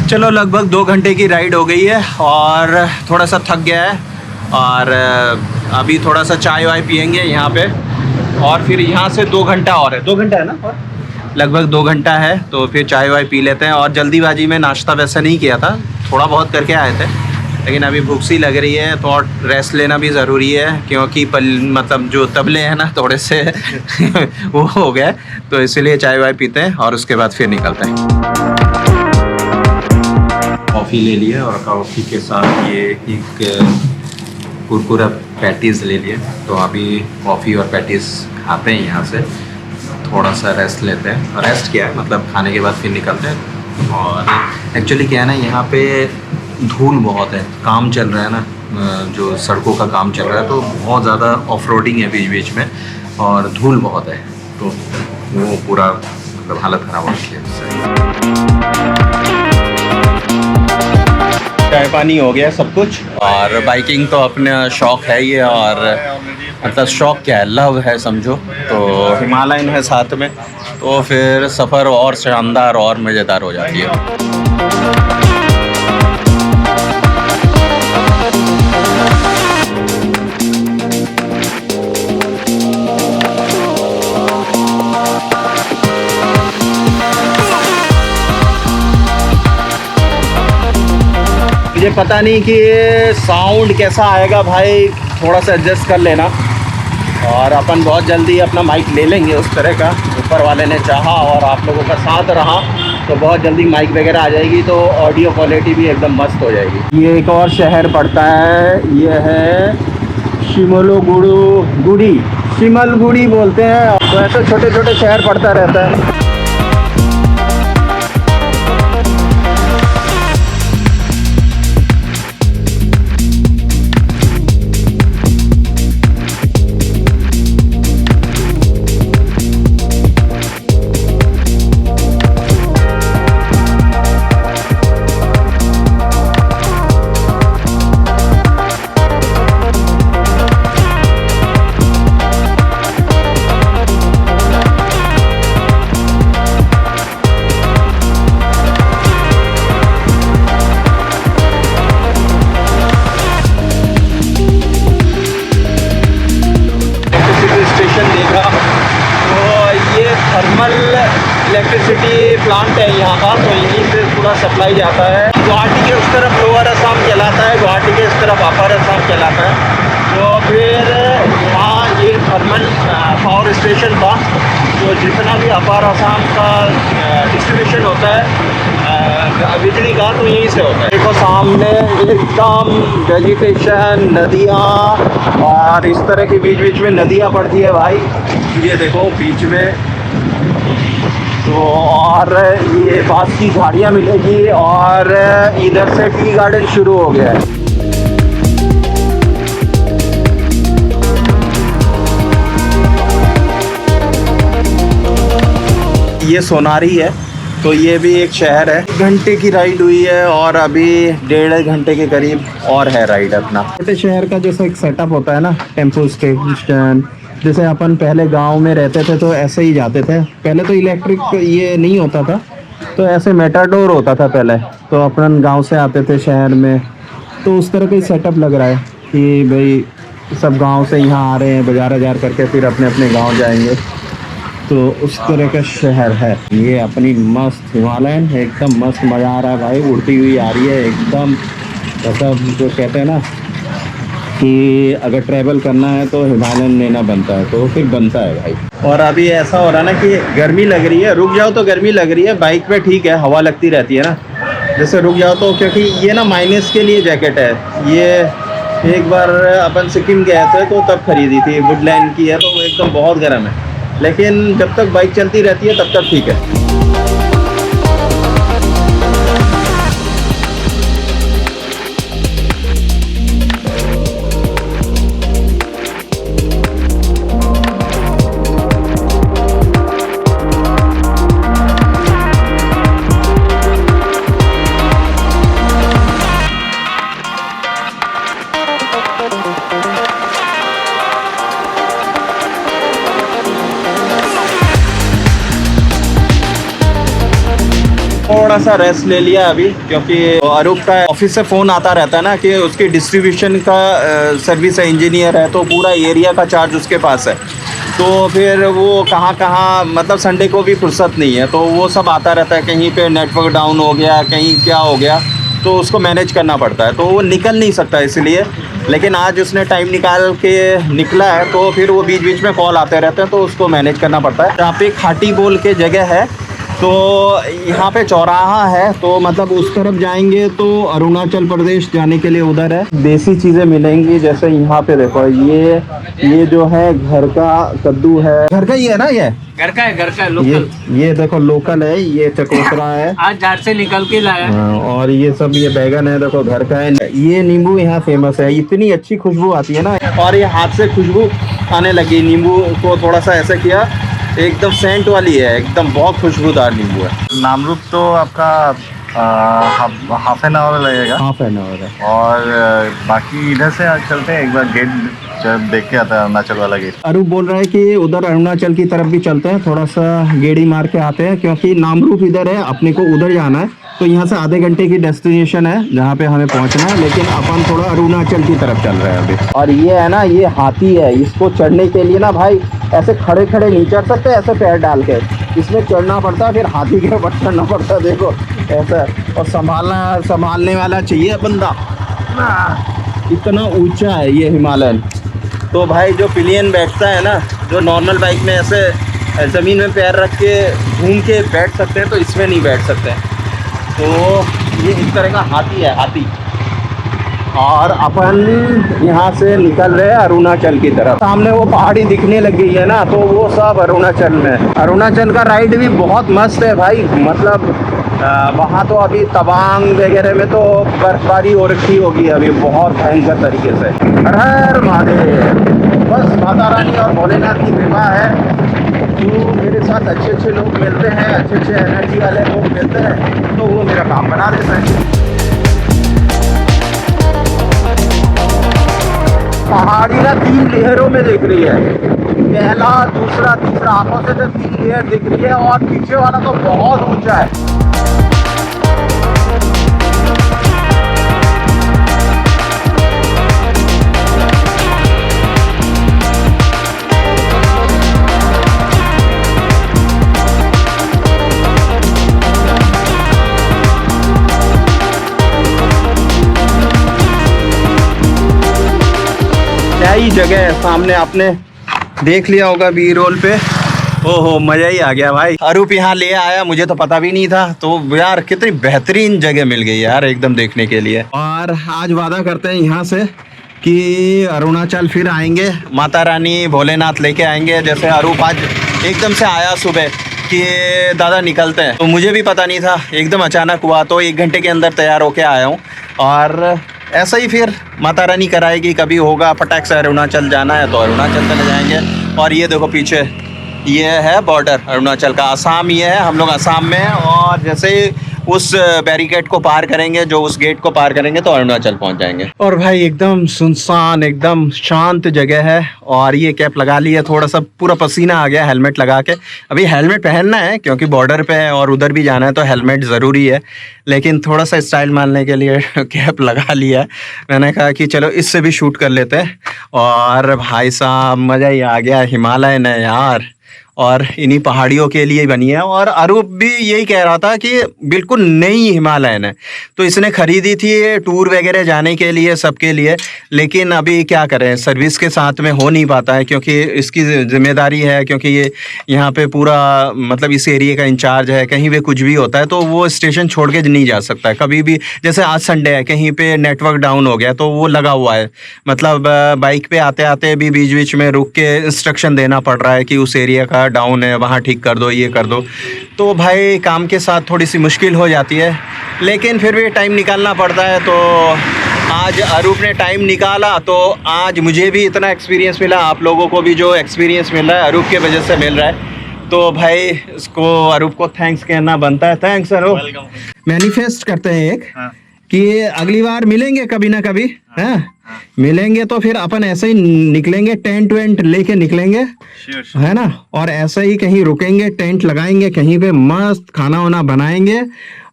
चलो लगभग 2 घंटे की राइड हो गई है और थोड़ा सा थक गया है और अभी थोड़ा सा चाय वाय पियेंगे यहाँ पे और फिर यहाँ से 2 घंटा और है, 2 घंटा है ना, और लगभग 2 घंटा है तो फिर चाय वाय पी लेते हैं। और जल्दीबाजी में नाश्ता वैसा नहीं किया था, थोड़ा बहुत करके आए थे, लेकिन अभी भूख सी लग रही है तो और रेस्ट लेना भी ज़रूरी है क्योंकि मतलब जो तबले हैं ना थोड़े से वो हो गए, तो इसीलिए चाय वाय पीते हैं और उसके बाद फिर निकलते हैं। कॉफ़ी ले लिए और कॉफ़ी के साथ ये एक कुरकुरा पैटीज़ ले लिए, तो अभी कॉफ़ी और पैटीज़ खाते हैं यहाँ से, थोड़ा सा रेस्ट लेते हैं। रेस्ट क्या है, मतलब खाने के बाद फिर निकलते हैं। और एक्चुअली क्या है ना, यहाँ पे धूल बहुत है, काम चल रहा है ना, जो सड़कों का काम चल रहा है, तो बहुत ज़्यादा ऑफ रोडिंग है बीच बीच में और धूल बहुत है, तो वो पूरा मतलब हालत ख़राब हो रही है उससे। चाय पानी हो गया सब कुछ, और बाइकिंग तो अपना शौक़ है ये, और मतलब शौक़ क्या है, लव है समझो, तो हिमालयन है साथ में, तो फिर सफ़र और शानदार और मज़ेदार हो जाती है। मुझे पता नहीं कि साउंड कैसा आएगा भाई, थोड़ा सा एडजस्ट कर लेना। और अपन बहुत जल्दी अपना माइक ले लेंगे उस तरह का, ऊपर वाले ने चाहा और आप लोगों का साथ रहा तो बहुत जल्दी माइक वगैरह आ जाएगी, तो ऑडियो क्वालिटी भी एकदम मस्त हो जाएगी। ये एक और शहर पड़ता है, ये है शिमलगुड़ी, शिमलगुड़ी बोलते हैं, तो ऐसे छोटे छोटे शहर पड़ता रहता है। इलेक्ट्रिसिटी प्लांट है यहाँ का, तो यहीं से पूरा सप्लाई जाता है। गुवाहाटी के उस तरफ लोअर असम कहलाता है, गुवाहाटी के इस तरफ अपर असम कहलाता है। तो फिर यहाँ ये थर्मल पावर स्टेशन था, तो जितना भी अपर असम का डिस्ट्रीब्यूशन होता है बिजली का, तो यहीं से होता है। देखो सामने एकदम वेजिटेशन, नदियाँ, और इस तरह की बीच बीच में नदियाँ पड़ती है भाई, ये देखो बीच में। तो और ये बांस की झाड़ियाँ मिलेगी और इधर से टी गार्डन शुरू हो गया है। ये सोनारी है, तो ये भी एक शहर है। 1 घंटे की राइड हुई है और अभी 1.5 घंटे के करीब और है राइड अपना। छोटे शहर का जैसा एक सेटअप होता है ना, टेम्पो स्टेशन, जैसे अपन पहले गांव में रहते थे तो ऐसे ही जाते थे। पहले तो इलेक्ट्रिक ये नहीं होता था, तो ऐसे मेटाडोर होता था पहले, तो अपन गांव से आते थे शहर में, तो उस तरह का ही सेटअप लग रहा है कि भाई सब गांव से यहाँ आ रहे हैं, बाजार करके फिर अपने अपने गांव जाएंगे, तो उस तरह का शहर है ये। अपनी मस्त हिमालयन एकदम मस्त, मज़ा आ रहा है भाई, उड़ती हुई आ रही है एकदम। मतलब जो कहते हैं ना कि अगर ट्रैवल करना है तो हिमालयन लेना बनता है, तो फिर बनता है भाई। और अभी ऐसा हो रहा है ना कि गर्मी लग रही है, रुक जाओ तो गर्मी लग रही है, बाइक पे ठीक है, हवा लगती रहती है ना, जैसे रुक जाओ तो, क्योंकि ये ना माइनस के लिए जैकेट है ये। एक बार अपन सिक्किम गए थे तो तब खरीदी थी, वुडलैंड की है, तो वो एकदम बहुत गर्म है, लेकिन जब तक बाइक चलती रहती है तब तक ठीक है। थोड़ा सा रेस्ट ले लिया अभी, क्योंकि अरूप का ऑफिस से फ़ोन आता रहता है ना कि उसकी डिस्ट्रीब्यूशन का सर्विस इंजीनियर है, तो पूरा एरिया का चार्ज उसके पास है। तो फिर वो कहाँ कहाँ, मतलब संडे को भी फुर्सत नहीं है, तो वो सब आता रहता है, कहीं पे नेटवर्क डाउन हो गया, कहीं क्या हो गया, तो उसको मैनेज करना पड़ता है, तो वो निकल नहीं सकता इसलिए। लेकिन आज उसने टाइम निकाल के निकला है, तो फिर वो बीच बीच में कॉल आते रहते हैं, तो उसको मैनेज करना पड़ता है। यहाँ पे खाटी बोल के जगह है, तो यहाँ पे चौराहा है, तो मतलब उस तरफ जाएंगे तो अरुणाचल प्रदेश जाने के लिए उधर है। देसी चीज़ें मिलेंगी, जैसे यहाँ पे देखो ये जो है घर का कद्दू है, घर का ही है ना, ये घर का है लोकल। ये देखो लोकल है, ये चकोतरा है, आज झाड़ से निकल के लाया। हाँ, और ये सब, ये बैगन है, देखो घर का है। ये नींबू यहाँ फेमस है, इतनी अच्छी खुशबू आती है ना, और ये हाथ से खुशबू आने लगी। नींबू को थोड़ा सा ऐसे किया, एकदम सेंट वाली है, एकदम बहुत खुशबूदार नींबू है। नामरूप तो आपका हाफ एन आवर लगेगा। हाफ एन आवर है। और बाकी इधर से आज चलते हैं, एक बार गेट देख के आता है, अरुणाचल वाला गेट। अरूप बोल रहा है कि उधर अरुणाचल की तरफ भी चलते हैं, थोड़ा सा गेड़ी मार के आते हैं, क्योंकि नामरूप इधर है, अपने को उधर जाना है, तो यहाँ से आधे घंटे की डेस्टिनेशन है जहाँ पे हमें पहुँचना है, लेकिन अपन थोड़ा अरुणाचल की तरफ चल रहे हैं अभी। और ये है ना, ये हाथी है, इसको चढ़ने के लिए ना भाई ऐसे खड़े खड़े नहीं चढ़ सकते, ऐसे पैर डाल के इसमें चढ़ना पड़ता है, फिर हाथी के ऊपर चढ़ना पड़ता है, देखो ऐसा। और संभालने वाला चाहिए बंदा, इतना ऊंचा है ये हिमालयन। तो भाई जो पिलियन बैठता है ना, जो नॉर्मल बाइक में ऐसे ज़मीन में पैर रख के घूम के बैठ सकते हैं, तो इसमें नहीं बैठ सकते हैं। तो ये इस तरह का हाथी है, हाथी। और अपन यहाँ से निकल रहे हैं अरुणाचल की तरफ। सामने वो पहाड़ी दिखने लग गई है ना, तो वो सब अरुणाचल में। अरुणाचल का राइड भी बहुत मस्त है भाई, मतलब वहाँ तो अभी तवांग वगैरह में तो बर्फबारी हो रखी होगी अभी बहुत भयंकर तरीके से। हर हर महादेव। बस माता रानी और भोलेनाथ की कृपा है, तो मेरे साथ अच्छे अच्छे लोग मिलते हैं, अच्छे अच्छे एनर्जी वाले लोग मिलते हैं, तो वो मेरा काम बना देते हैं। पहाड़ी ना 3 लेयरों में दिख रही है, पहला दूसरा तीसरा, आंखों से तो 3 लेयर दिख रही है, और पीछे वाला तो बहुत ऊंचा है। क्या ही जगह है, सामने आपने देख लिया होगा बी रोल पे। ओहो, मज़ा ही आ गया भाई। अरूप यहाँ ले आया, मुझे तो पता भी नहीं था, तो यार कितनी बेहतरीन जगह मिल गई यार एकदम देखने के लिए। और आज वादा करते हैं यहाँ से कि अरुणाचल फिर आएंगे, माता रानी भोलेनाथ लेके आएंगे। जैसे अरूप आज एकदम से आया सुबह कि दादा निकलते हैं, तो मुझे भी पता नहीं था, एकदम अचानक हुआ, तो 1 घंटे के अंदर तैयार होके आया हूँ। और ऐसा ही फिर माता रानी कराएगी, कभी होगा फटाक से अरुणाचल जाना है तो अरुणाचल चले जाएंगे। और ये देखो पीछे, ये है बॉर्डर अरुणाचल का, आसाम ये है, हम लोग आसाम में हैं। और जैसे ही उस बैरिकेड को पार करेंगे, जो उस गेट को पार करेंगे, तो अरुणाचल पहुंच जाएंगे। और भाई एकदम सुनसान, एकदम शांत जगह है। और ये कैप लगा ली है, थोड़ा सा पूरा पसीना आ गया हेलमेट लगा के। अभी हेलमेट पहनना है क्योंकि बॉर्डर पे है और उधर भी जाना है, तो हेलमेट ज़रूरी है, लेकिन थोड़ा सा स्टाइल मारने के लिए कैप लगा लिया है। मैंने कहा कि चलो इससे भी शूट कर लेते हैं। और भाई साहब मज़ा ही आ गया, हिमालय ने यार, और इन्हीं पहाड़ियों के लिए बनी है। और अरूप भी यही कह रहा था कि बिल्कुल नई हिमालयन है, तो इसने ख़रीदी थी टूर वगैरह जाने के लिए, सबके लिए। लेकिन अभी क्या करें, सर्विस के साथ में हो नहीं पाता है, क्योंकि इसकी जिम्मेदारी है, क्योंकि ये यहाँ पे पूरा मतलब इस एरिया का इंचार्ज है। कहीं भी कुछ भी होता है तो वो स्टेशन छोड़ के नहीं जा सकता है कभी भी। जैसे आज संडे है, कहीं पे नेटवर्क डाउन हो गया तो वो लगा हुआ है, मतलब बाइक पे आते आते भी बीच बीच में रुक के इंस्ट्रक्शन देना पड़ रहा है कि उस एरिया का डाउन है, वहाँ ठीक कर दो, ये कर दो। तो भाई काम के साथ थोड़ी सी मुश्किल हो जाती है, लेकिन फिर भी टाइम निकालना पड़ता है। तो आज अरूप ने टाइम निकाला, तो आज मुझे भी इतना एक्सपीरियंस मिला, आप लोगों को भी जो एक्सपीरियंस मिल रहा है अरूप के वजह से मिल रहा है। तो भाई इसको अरूप को थैंक्स कहना बनता है। थैंक्स अरूप। मैनिफेस्ट करते हैं एक कि अगली बार मिलेंगे कभी ना कभी, हैं? मिलेंगे तो फिर अपन ऐसे ही निकलेंगे, टेंट वेंट लेके निकलेंगे, है ना, और ऐसे ही कहीं रुकेंगे, टेंट लगाएंगे कहीं पे, मस्त खाना वाना बनाएंगे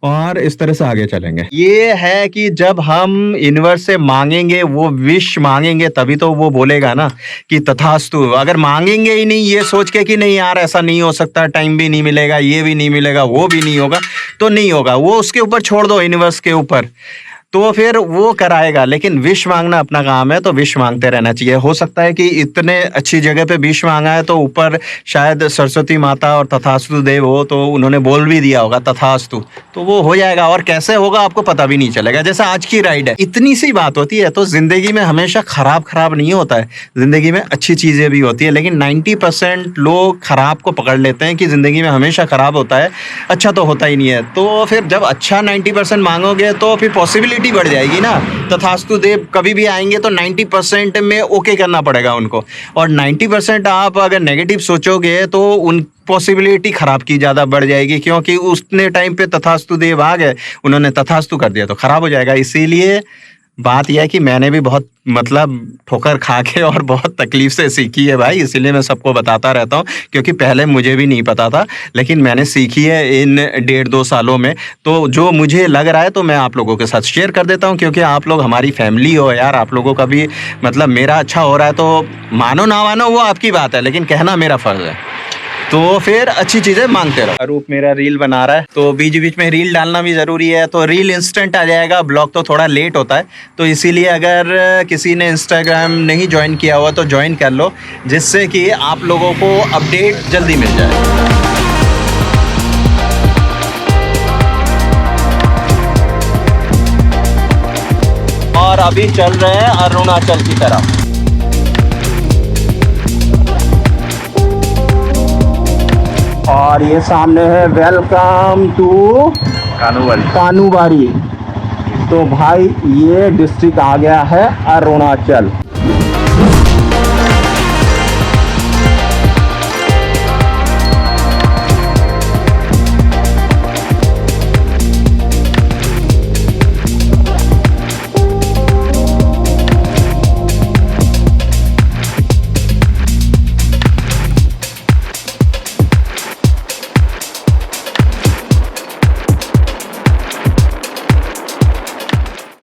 और इस तरह से आगे चलेंगे। ये है कि जब हम यूनिवर्स से मांगेंगे, वो विश मांगेंगे, तभी तो वो बोलेगा ना कि तथास्तु। अगर मांगेंगे ही नहीं ये सोच के कि नहीं यार ऐसा नहीं हो सकता, टाइम भी नहीं मिलेगा, ये भी नहीं मिलेगा, वो भी नहीं होगा, तो नहीं होगा, वो उसके ऊपर छोड़ दो, यूनिवर्स के ऊपर, तो फिर वो कराएगा। लेकिन विश मांगना अपना काम है, तो विश मांगते रहना चाहिए। हो सकता है कि इतने अच्छी जगह पे विश मांगा है तो ऊपर शायद सरस्वती माता और तथास्तु देव हो, तो उन्होंने बोल भी दिया होगा तथास्तु, तो वो हो जाएगा। और कैसे होगा आपको पता भी नहीं चलेगा। जैसे आज की राइड है, इतनी सी बात होती है, तो जिंदगी में हमेशा खराब नहीं होता है, जिंदगी में अच्छी चीजें भी होती है। लेकिन 90% लोग खराब को पकड़ लेते हैं कि जिंदगी में हमेशा खराब होता है, अच्छा तो होता ही नहीं है। तो फिर जब अच्छा 90% मांगोगे तो फिर पॉसिबिलिटी बढ़ जाएगी ना। तथास्तु देव कभी भी आएंगे तो 90% में ओके करना पड़ेगा उनको, और 90% आप अगर नेगेटिव सोचोगे तो उन पॉसिबिलिटी खराब की ज़्यादा बढ़ जाएगी, क्योंकि उतने टाइम पे तथास्तु देव आ गए, उन्होंने तथास्तु कर दिया तो खराब हो जाएगा। इसीलिए बात यह है कि मैंने भी बहुत मतलब ठोकर खा के और बहुत तकलीफ से सीखी है भाई, इसीलिए मैं सबको बताता रहता हूँ, क्योंकि पहले मुझे भी नहीं पता था, लेकिन मैंने सीखी है इन 1.5-2 सालों में। तो जो मुझे लग रहा है तो मैं आप लोगों के साथ शेयर कर देता हूँ, क्योंकि आप लोग हमारी फैमिली हो यार, आप लोगों का भी मतलब मेरा अच्छा हो रहा है, तो मानो ना मानो वो आपकी बात है, लेकिन कहना मेरा फ़र्ज़ है। तो फिर अच्छी चीज़ें मांगते रहो। अरूप मेरा रील बना रहा है, तो बीच बीच में रील डालना भी ज़रूरी है, तो रील इंस्टेंट आ जाएगा, ब्लॉग तो थोड़ा लेट होता है। तो इसीलिए अगर किसी ने इंस्टाग्राम नहीं ज्वाइन किया हुआ तो ज्वाइन कर लो, जिससे कि आप लोगों को अपडेट जल्दी मिल जाए। और अभी चल रहे हैं अरुणाचल की तरफ। और ये सामने है वेलकम टू कानूबारी। तो भाई ये डिस्ट्रिक्ट आ गया है अरुणाचल।